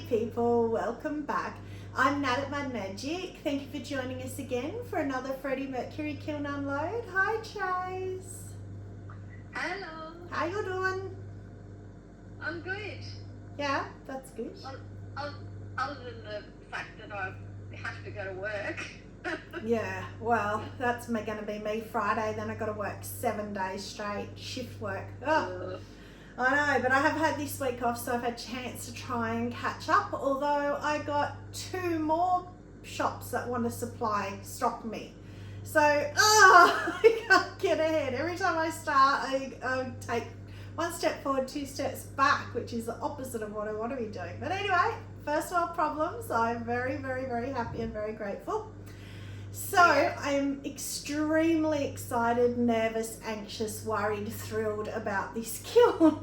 people, welcome back. I'm Nat at My Magic. Thank you for joining us again for another Freddie Mercury kiln unload. Hi Trace. Hello. How you doing? I'm good. Yeah, that's good. Other than the fact that I have to go to work. Yeah, well, that's going to be me Friday. Then I got to work 7 days straight, shift work. Oh, I know, but I have had this week off, so I've had a chance to try and catch up. Although I got 2 more shops that want to stock me. So, I can't get ahead. Every time I start, I take 1 step forward, 2 steps back, which is the opposite of what I want to be doing. But anyway, first world problems. I'm very, very, very happy and very grateful. So I'm extremely excited, nervous, anxious, worried, thrilled about this kiln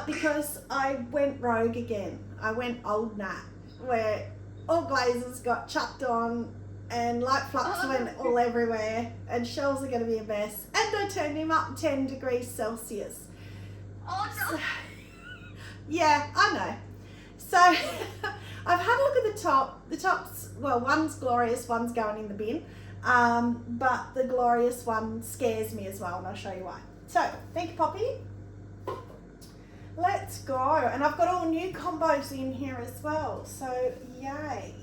because I went rogue again. I went old Nat, where all glazes got chucked on and light flux went all everywhere and shelves are going to be a mess. And I turned him up 10 degrees Celsius. Oh no! So, yeah, I know. So I've had a look at the top. The top's, well, one's glorious, one's going in the bin. But the glorious one scares me as well, and I'll show you why. So, thank you, Poppy. Let's go. And I've got all new combos in here as well. So, yay.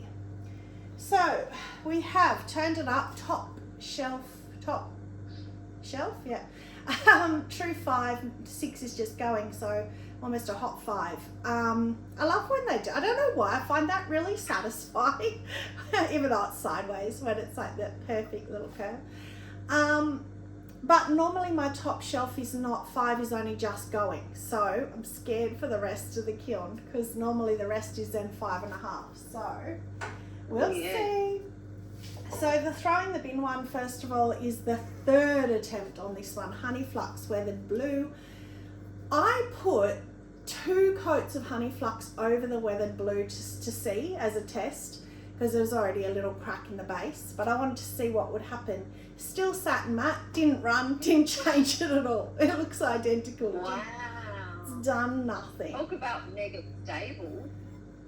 So, we have turned it up, top shelf, yeah. True 5, 6 is just going, so almost a hot 5. I love when they do. I don't know why, I find that really satisfying, even though it's sideways, when it's like that perfect little curve. But normally my top shelf is not 5, is only just going, so I'm scared for the rest of the kiln because normally the rest is then 5.5. So we'll see. So the throwing the bin one, first of all, is the 3rd attempt on this one, Honey Flux Weathered Blue. I put 2 coats of Honey Flux over the weathered blue just to see as a test because there was already a little crack in the base, but I wanted to see what would happen. Still sat matte, didn't run, didn't change it at all. It looks identical. Wow. It's done nothing. Talk about mega stable.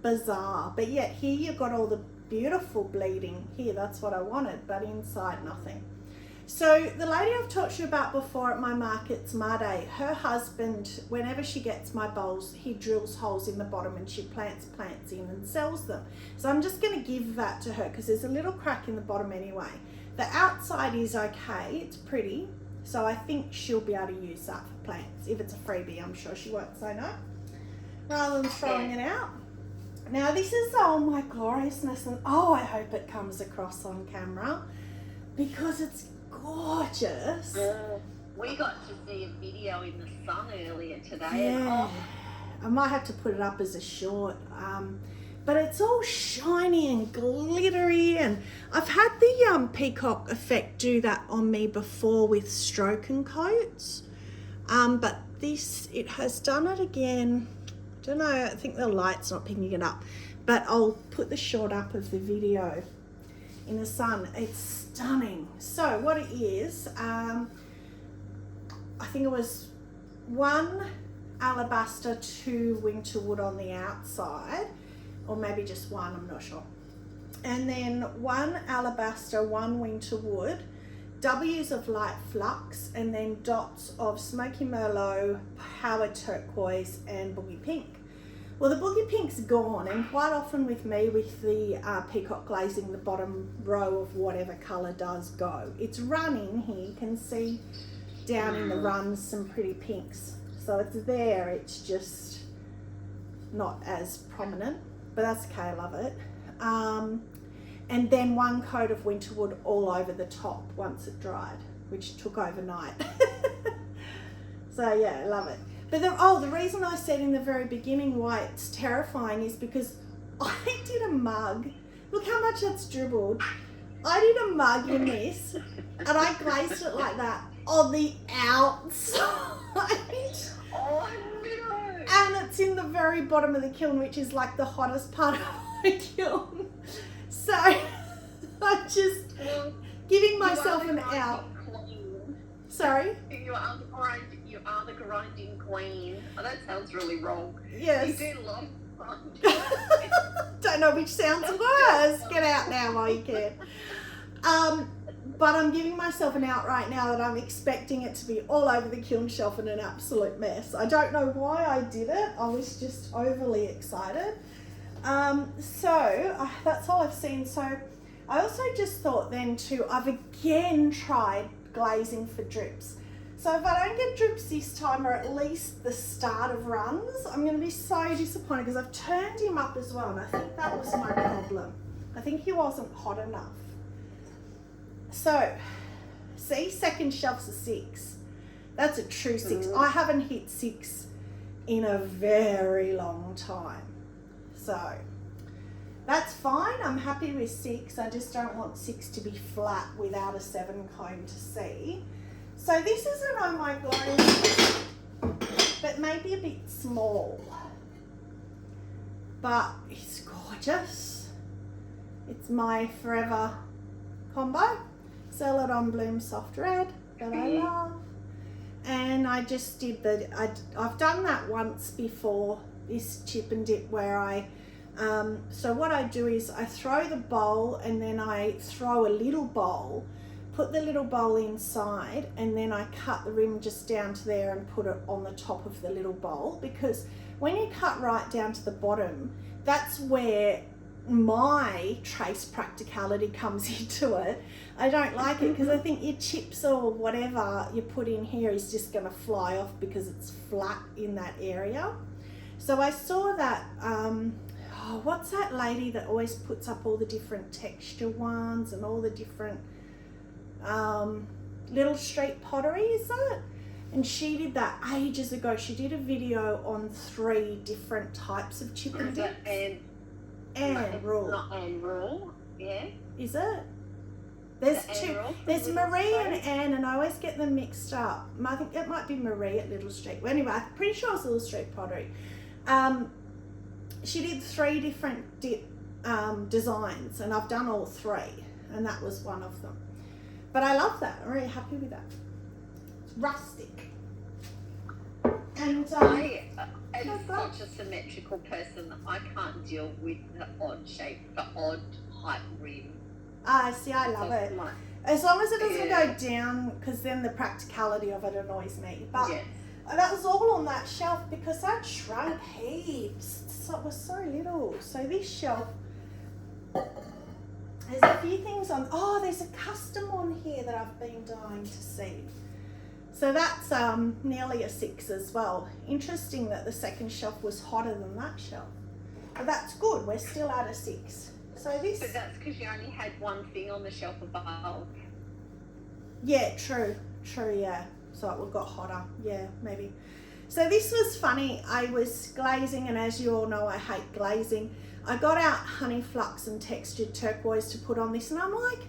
Bizarre. But yet here you've got all the beautiful bleeding here. That's what I wanted, but inside nothing. So the lady I've talked to you about before at my markets, Made, her husband, whenever she gets my bowls, he drills holes in the bottom and she plants in and sells them. So I'm just going to give that to her because there's a little crack in the bottom anyway. The outside is okay, it's pretty, so I think she'll be able to use that for plants. If it's a freebie, I'm sure she won't say no, rather than throwing it out. Now this is, oh my gloriousness, and oh, I hope it comes across on camera because it's gorgeous. We got to see a video in the sun earlier today. Yeah, and I might have to put it up as a short, but it's all shiny and glittery, and I've had the peacock effect do that on me before with stroke and coats, but this, it has done it again. I don't know, I think the light's not picking it up, but I'll put the short up of the video in the sun. It's stunning. So what it is, I think it was 1 alabaster, 2 winter wood on the outside, or maybe just 1, I'm not sure. And then 1 alabaster, 1 winter wood, W's of light flux, and then dots of smoky merlot, Howard turquoise, and boogie pink. Well, the boogie pink's gone, and quite often with me, with the peacock glazing, the bottom row of whatever colour does go. It's running here, you can see down in the runs some pretty pinks. So it's there, it's just not as prominent, but that's okay, I love it. And then 1 coat of winter wood all over the top once it dried, which took overnight. So yeah, I love it. But the reason I said in the very beginning why it's terrifying is because I did a mug. Look how much that's dribbled. I did a mug in this and I glazed it like that on the outside. oh no! And it's in the very bottom of the kiln, which is like the hottest part of the kiln. So I'm just giving myself an out. Sorry? You are the grinding queen. Oh, that sounds really wrong. Yes. You do Don't know which sounds worse. Get out now while you can. But I'm giving myself an out right now that I'm expecting it to be all over the kiln shelf and an absolute mess. I don't know why I did it. I was just overly excited. So that's all I've seen. So I also just thought then too, I've again tried glazing for drips. So if I don't get drips this time, or at least the start of runs, I'm going to be so disappointed because I've turned him up as well, and I think that was my problem. I think he wasn't hot enough. So, see, second shelf's a 6. That's a true 6. I haven't hit 6 in a very long time. So, that's fine. I'm happy with 6. I just don't want 6 to be flat without a 7 cone to see. So this isn't on my glazes, but maybe a bit small. But it's gorgeous. It's my forever combo. Celadon Bloom Soft Red that I love. And I just did I've done that once before, this chip and dip where so what I do is I throw the bowl and then I throw a little bowl, put the little bowl inside, and then I cut the rim just down to there and put it on the top of the little bowl, because when you cut right down to the bottom, that's where my trace practicality comes into it. I don't like it because I think your chips or whatever you put in here is just going to fly off because it's flat in that area. So I saw that, what's that lady that always puts up all the different texture ones and all the different Little Street Pottery, is it? And she did that ages ago. She did a video on 3 different types of chip and dips. And Rule. Not Anne Rule, yeah. Is it? There's 2. There's Marie and Anne, and I always get them mixed up. I think it might be Marie at Little Street. Well, anyway, I'm pretty sure it's Little Street Pottery. She did 3 different dip designs, and I've done all 3, and that was one of them. But I love that. I'm really happy with that. It's rustic. And as such a symmetrical person, I can't deal with the odd shape, the odd height rim. See, I love it. As long as it doesn't go down, because then the practicality of it annoys me. But that was all on that shelf because that shrunk heaps. So it was so little. So this shelf, there's a few things on. Oh, there's a custom on here that I've been dying to see. So that's nearly a 6 as well. Interesting that the second shelf was hotter than that shelf. But that's good. We're still at a 6. So this. But that's because you only had one thing on the shelf above. Yeah, true, yeah. So it got hotter. Yeah, maybe. So this was funny. I was glazing, and as you all know, I hate glazing. I got out honey flux and textured turquoise to put on this, and I'm like,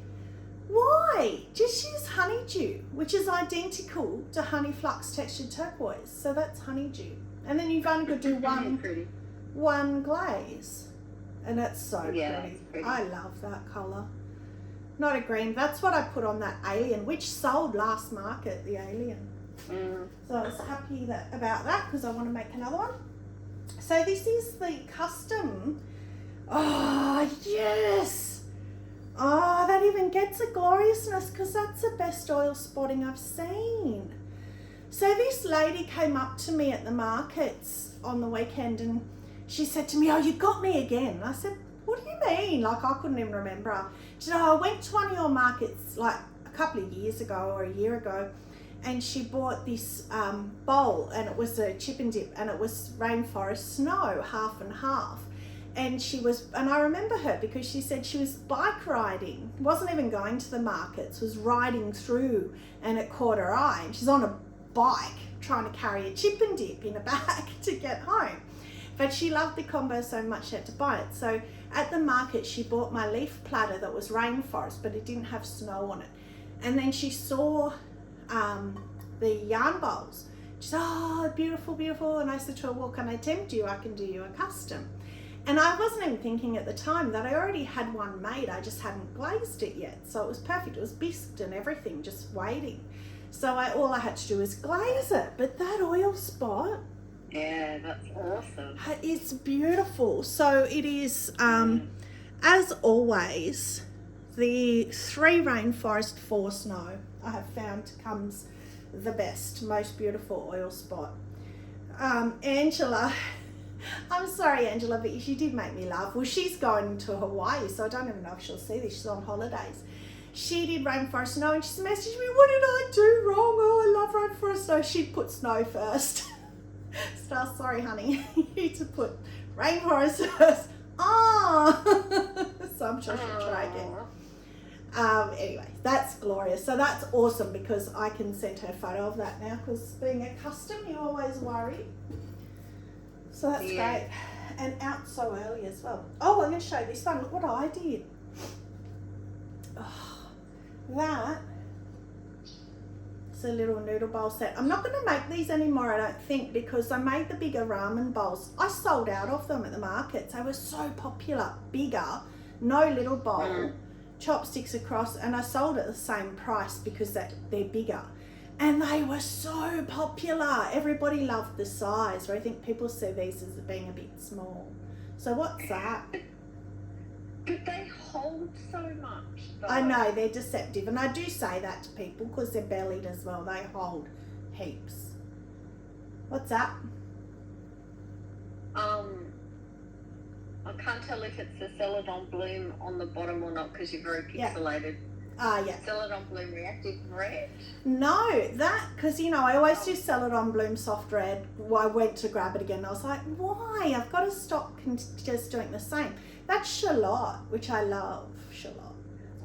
why? Just use honeydew, which is identical to honey flux textured turquoise. So that's honeydew. And then you've only got to do one glaze. And it's so pretty. I love that colour. Not a green. That's what I put on that alien, which sold last market, the alien. So I was happy about that because I want to make another one. So this is the custom. Oh, yes. Oh, that even gets a gloriousness because that's the best oil spotting I've seen. So this lady came up to me at the markets on the weekend and she said to me, oh, you got me again. And I said, what do you mean? Like, I couldn't even remember her. She said, oh, I went to one of your markets like a couple of years ago or a year ago, and she bought this bowl, and it was a chip and dip, and it was rainforest snow, half and half. And I remember her because she said she was bike riding, wasn't even going to the markets, was riding through, and it caught her eye. And she's on a bike trying to carry a chip and dip in a bag to get home. But she loved the combo so much she had to buy it. So at the market, she bought my leaf platter that was rainforest, but it didn't have snow on it. And then she saw the yarn bowls. She said, oh, beautiful, beautiful. And I said to her, well, can I tempt you? I can do you a custom. And I wasn't even thinking at the time that I already had one made. I just hadn't glazed it yet. So it was perfect. It was bisqued and everything, just waiting. So all I had to do was glaze it. But that oil spot, Yeah, that's awesome. It's beautiful. So it is, as always, the 3 rainforest, 4 snow I have found comes the best, most beautiful oil spot. Angela, I'm sorry, Angela, but she did make me laugh. Well, she's going to Hawaii, so I don't even know if she'll see this. She's on holidays. She did rainforest snow, and she messaged me, what did I do wrong? Oh, I love rainforest snow. She'd put snow first. So, sorry, honey. You need to put rainforest first. Oh! So I'm sure she'll try again. Anyway, that's glorious. So that's awesome because I can send her a photo of that now, because being a custom, you always worry. So that's great. And out so early as well. Oh, I'm going to show you this one. Look what I did. Oh, that is a little noodle bowl set. I'm not going to make these anymore, I don't think, because I made the bigger ramen bowls. I sold out of them at the markets. They were so popular. Bigger, no little bowl, chopsticks across, and I sold at the same price because they're bigger. And they were so popular. Everybody loved the size, where I think people see these as being a bit small. So what's that? But they hold so much, though. I know, they're deceptive. And I do say that to people because they're bellied as well. They hold heaps. What's that? I can't tell if it's the Celadon Bloom on the bottom or not because you're very pixelated. Yeah. Celadon Bloom Reactive Red. No, that, because, you know, I always do Celadon Bloom Soft Red. Well, I went to grab it again and I was like, why? I've got to stop just doing the same. That's shallot, which I love, shallot.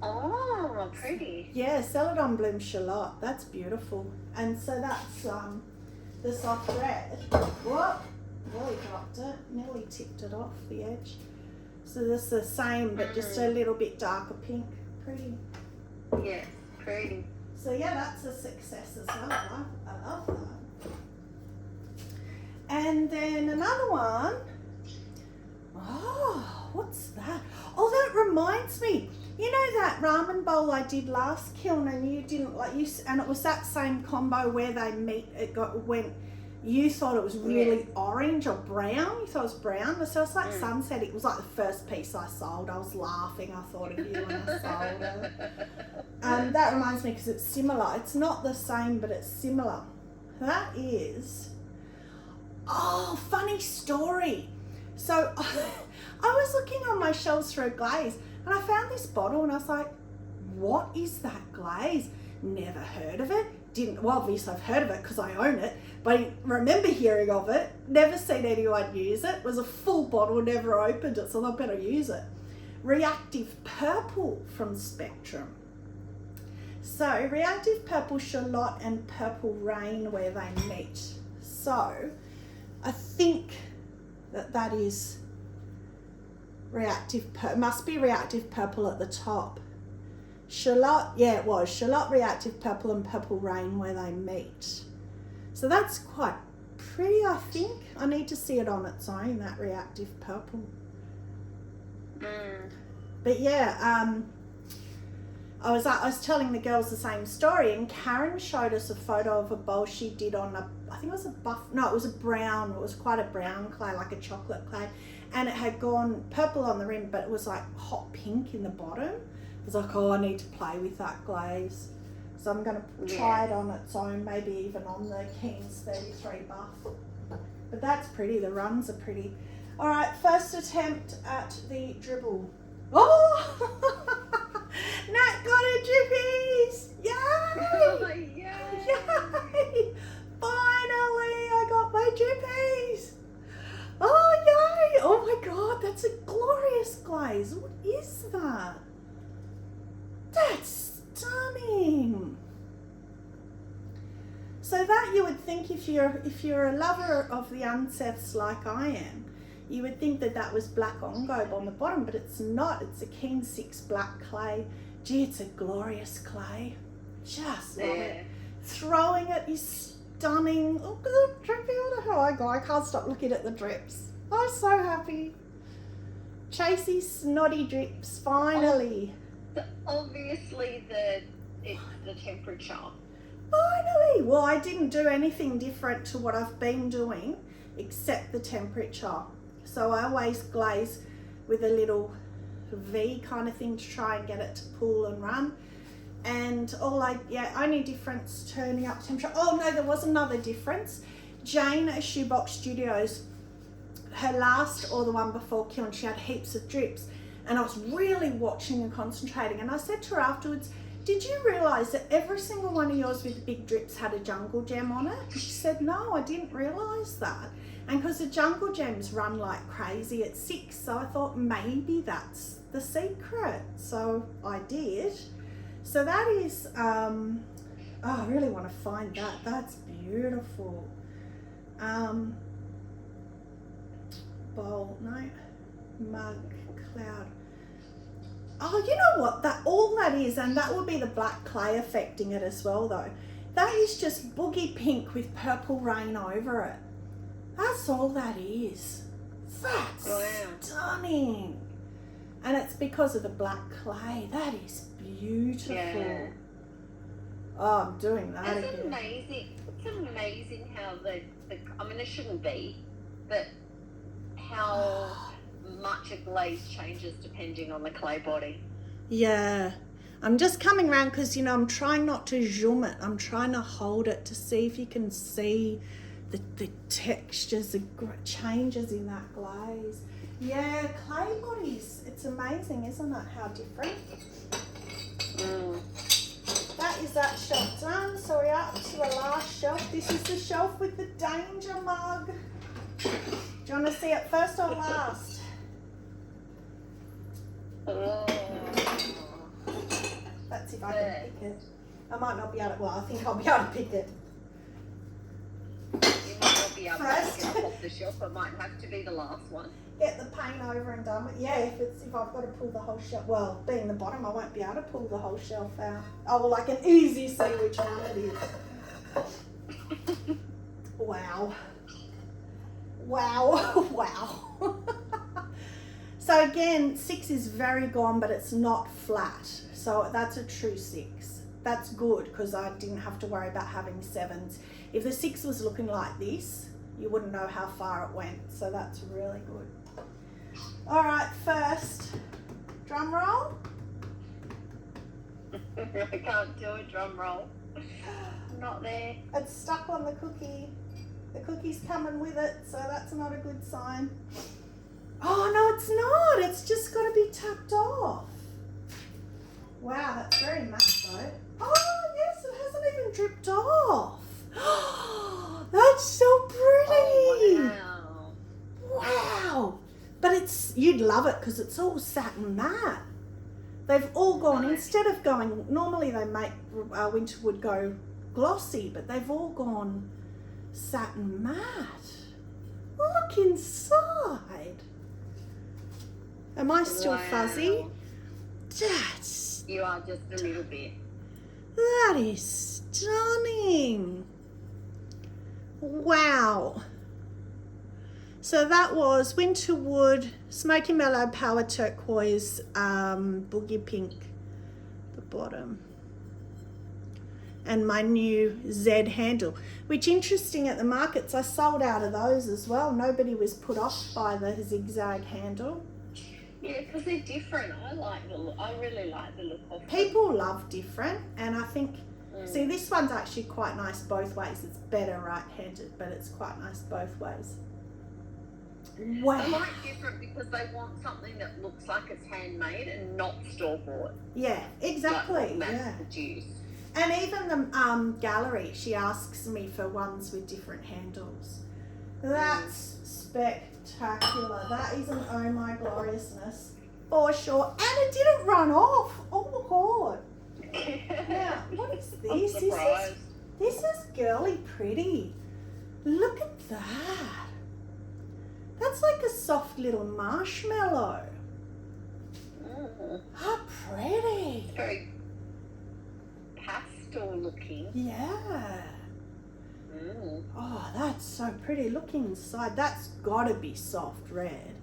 Oh, pretty. Yeah, Celadon Bloom shallot. That's beautiful. And so that's the soft red. What? Nearly dropped it. Nearly tipped it off the edge. So this is the same, but just a little bit darker pink. Pretty. Yeah, pretty. So yeah, that's a success as well. I love that. And then another one. Oh, what's that? Oh, that reminds me. You know that ramen bowl I did last kiln, and you didn't like you, and it was that same combo where they meet. Went. You thought it was really orange or brown. You thought it was brown. So it's like sunset. It was like the first piece I sold. I was laughing. I thought of you when I sold it. That reminds me because it's similar. It's not the same, but it's similar. That is. Oh, funny story. So I was looking on my shelves for a glaze, and I found this bottle, and I was like, "What is that glaze? Never heard of it. Well, obviously I've heard of it because I own it, but I didn't remember hearing of it. Never seen anyone use it. It was a full bottle, never opened it, so I better use it. Reactive Purple from Spectrum. So Reactive Purple Shallot and Purple Rain where they meet. So I think that is must be Reactive Purple at the top. Shallot, yeah, it was Shallot, Reactive Purple, and Purple Rain where they meet. So that's quite pretty, I think. I need to see it on its own, that Reactive Purple. But yeah, I was telling the girls the same story, and Karen showed us a photo of a bowl she did on I think it was it was a brown, it was quite a brown clay, like a chocolate clay, and it had gone purple on the rim, but it was like hot pink in the bottom. I was like, oh, I need to play with that glaze. So I'm going to try it on its own, maybe even on the Keane's 33 buff. But that's pretty, the runs are pretty. All right, first attempt at the dribble. Oh! Nat got a drippies! Yay! Yay! Finally, I got my drippies! Oh, yay! Oh my God, that's a glorious glaze. What is that? That's stunning. So that you would think if you're a lover of the unseths like I am, you would think that was black engobe on the bottom, but it's not. It's a Keane 6 black clay. Gee, it's a glorious clay. Just love it. Throwing it is stunning. Look at the drippy. What the hell I go? I can't stop looking at the drips. I'm so happy. Chasey snotty drips, finally. Obviously it's the temperature. Finally! Well, I didn't do anything different to what I've been doing except the temperature. So I always glaze with a little V kind of thing to try and get it to pull and run. And only difference turning up temperature. Oh no, there was another difference. Jane at Shoebox Studios, her last or the one before kiln, she had heaps of drips, and I was really watching and concentrating, and I said to her afterwards, did you realise that every single one of yours with the big drips had a jungle gem on it? And she said, no, I didn't realise that. And because the jungle gems run like crazy at 6, so I thought maybe that's the secret. So I did. So that is, I really want to find that. That's beautiful. Bowl, no, mug, cloud. Oh, you know what? All that is, and that would be the black clay affecting it as well, though. That is just boogie pink with purple rain over it. That's all that is. That's stunning. And it's because of the black clay. That is beautiful. Yeah. Oh, I'm doing that again. It's amazing. It's amazing how I mean, it shouldn't be, but how much a glaze changes depending on the clay body. Yeah. I'm just coming around because, I'm trying not to zoom it. I'm trying to hold it to see if you can see the textures, the changes in that glaze. Yeah, clay bodies. It's amazing, isn't it, how different? That is that shelf done. So we're up to the last shelf. This is the shelf with the danger mug. Do you want to see it first or last? Let's see if I can pick it. I might not be able to, I think I'll be able to pick it. You might not be able to pick it off the shelf. It might have to be the last one. Get the paint over and done with. Yeah, if I've got to pull the whole shelf. Well, being the bottom, I won't be able to pull the whole shelf out. Oh, well, I can easily see which one it is. Wow. Wow. Wow. So again, 6 is very gone, but it's not flat. So that's a true 6. That's good because I didn't have to worry about having 7s. If the 6 was looking like this, you wouldn't know how far it went. So that's really good. All right, first, drum roll. I can't do a drum roll. I'm not there. It's stuck on the cookie. The cookie's coming with it, so that's not a good sign. Oh, no, it's not. It's just got to be tapped off. Wow, that's very matte, though. Oh, yes, it hasn't even dripped off. That's so pretty. Oh, wow. Wow. But you'd love it because it's all satin matte. They've all gone, instead of going, normally they make Winterwood go glossy, but they've all gone satin matte. Look inside. Am I still fuzzy? You are just a little bit. That is stunning. Wow. So that was Winterwood, Smoky Mellow Power Turquoise, Boogie Pink, the bottom. And my new Z handle, which interesting at the markets, I sold out of those as well. Nobody was put off by the zigzag handle. Yeah, because they're different. I really like the look of them. People love different, and I think, see, this one's actually quite nice both ways. It's better right-handed, but it's quite nice both ways. Wow. They like different because they want something that looks like it's handmade and not store-bought. Yeah, exactly. Like mass-produced. And even the gallery, she asks me for ones with different handles. That's spectacular. That is an oh my gloriousness for sure. And it didn't run off. Oh my god. Now, what is this? This is girly pretty. Look at that. That's like a soft little marshmallow. How pretty. Very pastel looking. Yeah. Oh, that's so pretty. Look inside. That's got to be soft red.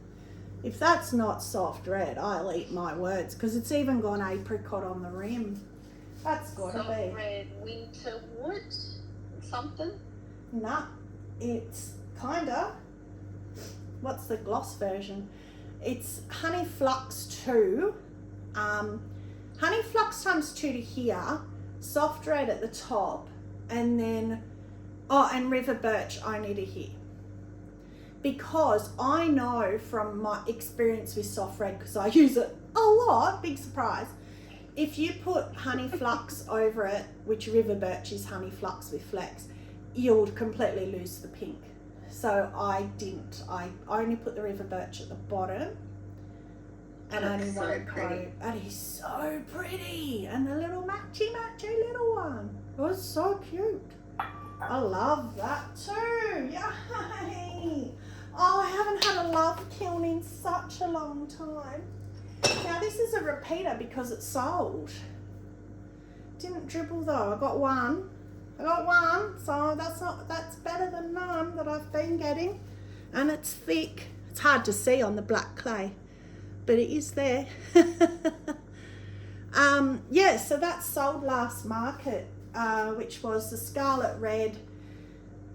If that's not soft red, I'll eat my words, because it's even gone apricot on the rim. That's got to be. Soft red Winterwood something? Nah, it's kinda. what's the gloss version? It's Honey Flux 2. Honey Flux times 2 to here, Soft Red at the top, and then, and River Birch only to here. Because I know from my experience with Soft Red, because I use it a lot, big surprise, if you put Honey Flux over it, which River Birch is Honey Flux with Flex, you'll completely lose the pink. So I didn't. I only put the River Birch at the bottom. And only one coat. And he's so pretty. And the little matchy little one. It was so cute. I love that too. Yay! Oh, I haven't had a love kiln in such a long time. Now this is a repeater because it's sold. Didn't dribble though. I got one, so that's better than none that I've been getting. And it's thick. It's hard to see on the black clay, but it is there. Yeah, so that sold last market, which was the Scarlet Red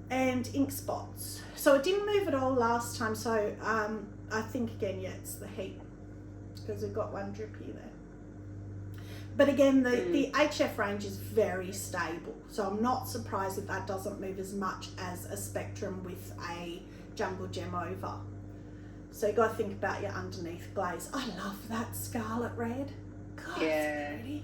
and Ink Spots. So it didn't move at all last time, so I think again, yeah, it's the heat, because we've got one drippy there. But again, the HF range is very stable, so I'm not surprised that that doesn't move as much as a Spectrum with a Jungle Gem over. So you got to think about your underneath glaze. I love that Scarlet Red. God, it's pretty.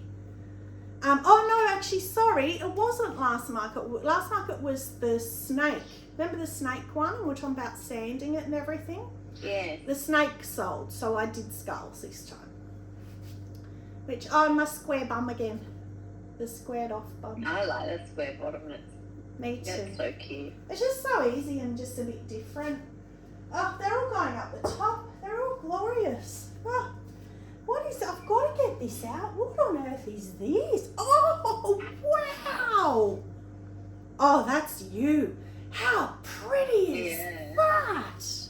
Oh no, actually, sorry, it wasn't last market. Last market was the snake. Remember the snake one? We're talking about sanding it and everything. Yeah. The snake sold, so I did skulls this time. Which, my square bum again. The squared off bum. I like that square bottomness. Me too. That's so cute. It's just so easy and just a bit different. Oh, they're all going up the top. They're all glorious. Oh, what is, I've got to get this out. What on earth is this? Oh, wow. Oh, that's you. How pretty is that?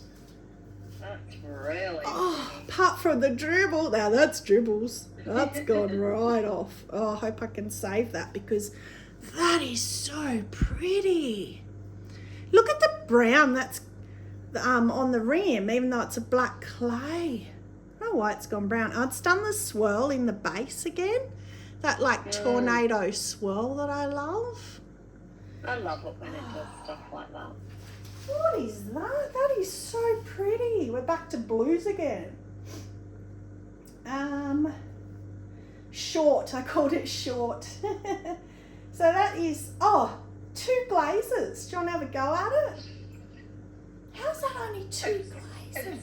That's really pretty. Apart from the dribble. Now that's dribbles. That's gone right off. Oh, I hope I can save that because that is so pretty. Look at the brown that's on the rim, even though it's a black clay. I don't know why it's gone brown. Oh, it's done the swirl in the base again. That like tornado swirl that I love. I love it when it does stuff like that. What is that? That is so pretty. We're back to blues again. Short. I called it short. So that is, 2 glazes. Do you want to have a go at it? How's that only 2 glazes?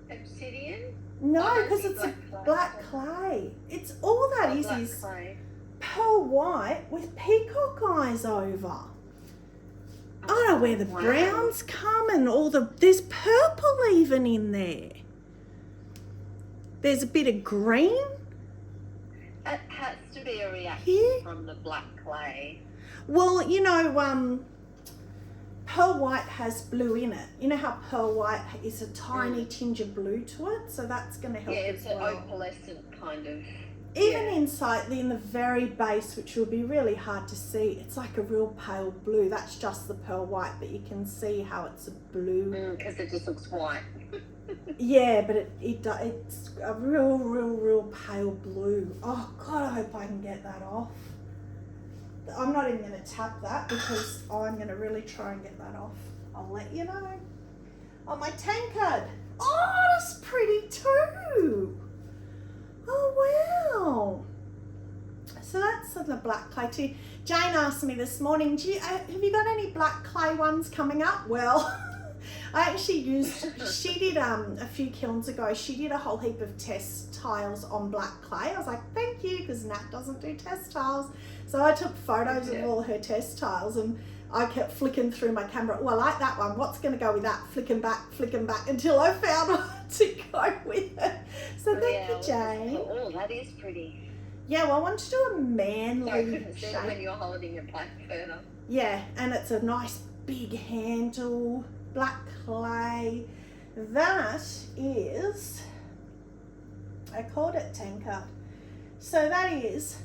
Obsidian? No, because it's a black clay. It's all that is pearl white with peacock eyes over. I don't know where the browns come and there's purple even in there. There's a bit of green. It has to be a reaction from the black clay. Well, pearl white has blue in it. You know how pearl white is a tiny tinge of blue to it? So that's going to help as well. Yeah, it's an opalescent kind of. Even inside, in the very base, which will be really hard to see, it's like a real pale blue. That's just the pearl white, but you can see how it's a blue. Because it just looks white. Yeah, but it's a real pale blue. Oh, God, I hope I can get that off. I'm not even going to tap that because I'm going to really try and get that off. I'll let you know. Oh, my tankard. Oh, that's pretty too. Oh, wow. So that's the black clay too. Jane asked me this morning, have you got any black clay ones coming up? Well, I actually she did a few kilns ago, she did a whole heap of test tiles on black clay. I was like, thank you, because Nat doesn't do test tiles. So I took photos of all her test tiles and I kept flicking through my camera. Oh, I like that one. What's going to go with that? Flicking back until I found what to go with it. So thank you, Jane. Oh, that is pretty. Yeah, well, I wanted to do a manly shape. When you're holding your black burner. Yeah, and it's a nice big handle, black clay. That is, I called it tankard. So that is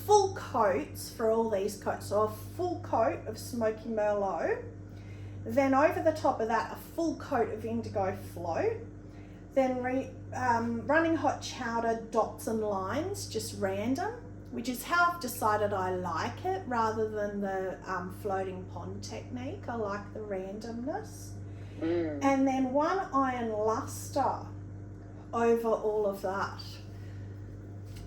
full coats for all these coats. So a full coat of Smoky Merlot. Then over the top of that, a full coat of indigo float. Then running hot chowder dots and lines, just random, which is how I've decided I like it rather than the floating pond technique. I like the randomness. And then one iron luster over all of that.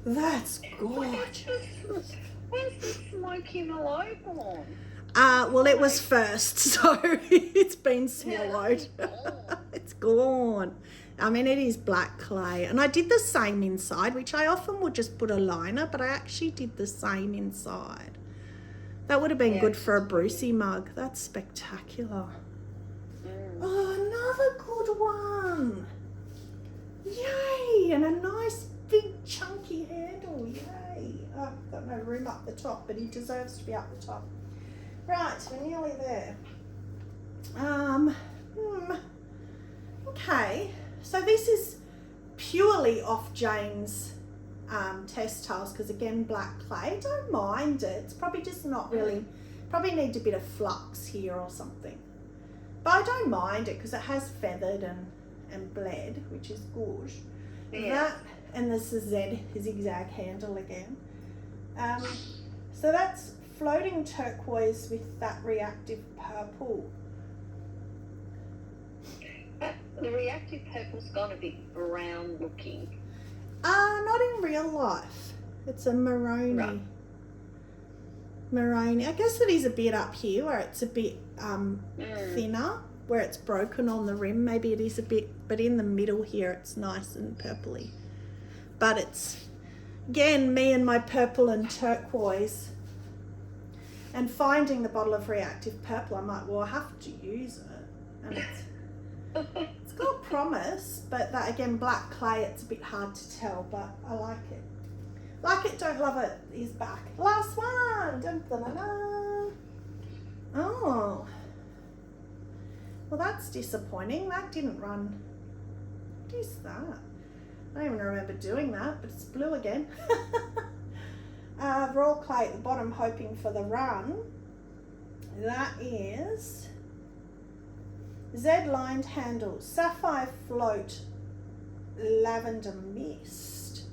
That's gorgeous. Where's the smoky Mallow born? Well, it was first, so it's been swallowed. It's gone. I mean, it is black clay. And I did the same inside, which I often would just put a liner, but I actually did the same inside. That would have been good for a Brucey mug. That's spectacular. Oh, another good one. Yay. And a nice big chunky handle. Yay. Oh, I've got no room up the top, but he deserves to be up the top. Right, we're nearly there. Okay, so this is purely off Jane's test tiles because again, black clay. Don't mind it. It's probably just not really, probably need a bit of flux here or something. But I don't mind it because it has feathered and bled, which is good. Yeah. That and this is zigzag handle again. So that's floating turquoise with that reactive purple. The reactive purple's gone a bit brown looking. Not in real life. It's a maroni. Right. Maroni. I guess it is a bit up here where it's a bit thinner, where it's broken on the rim. Maybe it is a bit, but in the middle here it's nice and purpley. But it's, again, me and my purple and turquoise. And finding the bottle of reactive purple, I'm like, well, I have to use it. And it's got promise, but that again, black clay, it's a bit hard to tell, but I like it. Like it, don't love it is back. Last one. Dun, dun, dun, dun. Oh. Well, that's disappointing. That didn't run. What is that? I don't even remember doing that, but it's blue again. Raw clay at the bottom, hoping for the run. That is Z-lined handle, sapphire float, lavender mist.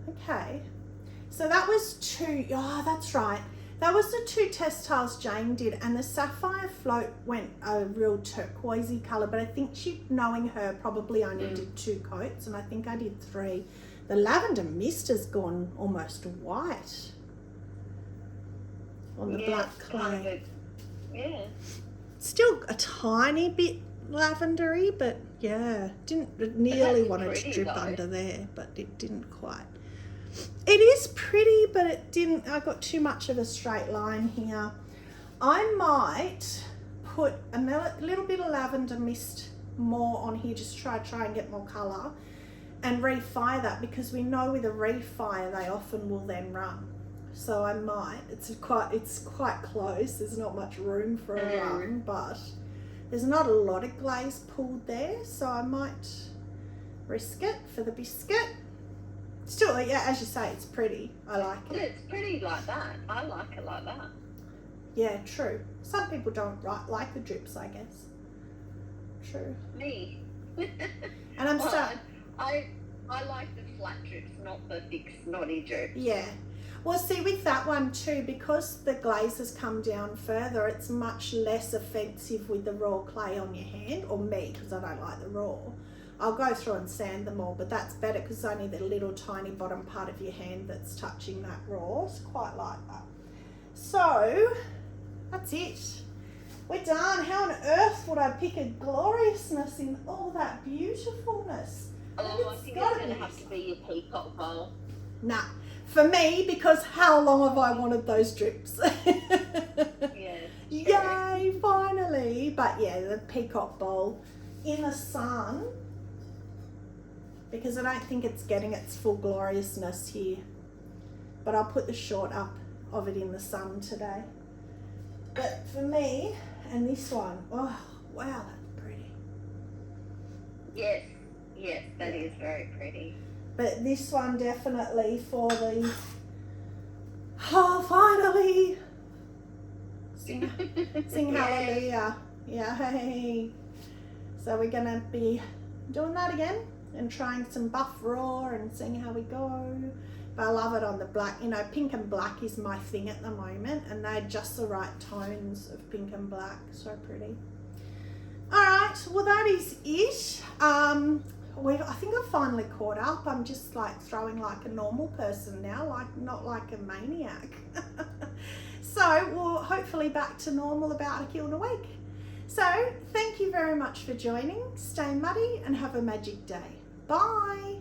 Okay, so that was two. Oh, that's right. That was the two test tiles Jane did, and the sapphire float went a real turquoisey colour, but I think she, knowing her, probably only did 2 coats, and I think I did 3. The lavender mist has gone almost white on the black clay. Kind of Still a tiny bit lavendery, but yeah, didn't nearly wanted to drip under there, but it didn't quite. It is pretty, but it didn't. I got too much of a straight line here. I might put a little bit of lavender mist more on here, just try and get more colour, and refire that, because we know with a refire they often will then run. So I might. It's quite close. There's not much room for a run, but there's not a lot of glaze pulled there, so I might risk it for the biscuit. Still, yeah, as you say, it's pretty. I like it. Yeah, it's pretty like that. I like it like that. Yeah, true. Some people don't like the drips, I guess. True. Me. And I'm starting. I like the flat drips, not the big snotty drips. Yeah. Well, see, with that one too, because the glazes come down further, it's much less offensive with the raw clay on your hand, or me, because I don't like the raw. I'll go through and sand them all, but that's better because it's only the little tiny bottom part of your hand that's touching that raw. It's quite like that. So, that's it. We're done. How on earth would I pick a gloriousness in all that beautifulness? Oh, I think it's going to have to be your peacock bowl. Nah. For me, because how long have I wanted those drips? Yes. Yay, finally. But yeah, the peacock bowl in the sun, because I don't think it's getting its full gloriousness here. But I'll put the short up of it in the sun today. But for me, and this one, oh, wow, that's pretty. Yes, that is very pretty. But this one definitely for the, oh, finally, Sing hallelujah. Yay. So we're going to be doing that again and trying some buff raw and seeing how we go. But I love it on the black. You know, pink and black is my thing at the moment, and they're just the right tones of pink and black. So pretty. All right, well that is it. I think I've finally caught up. I'm just like throwing like a normal person now, like not like a maniac. So we'll hopefully back to normal about a kiln a week. So thank you very much for joining. Stay muddy and have a magic day. Bye.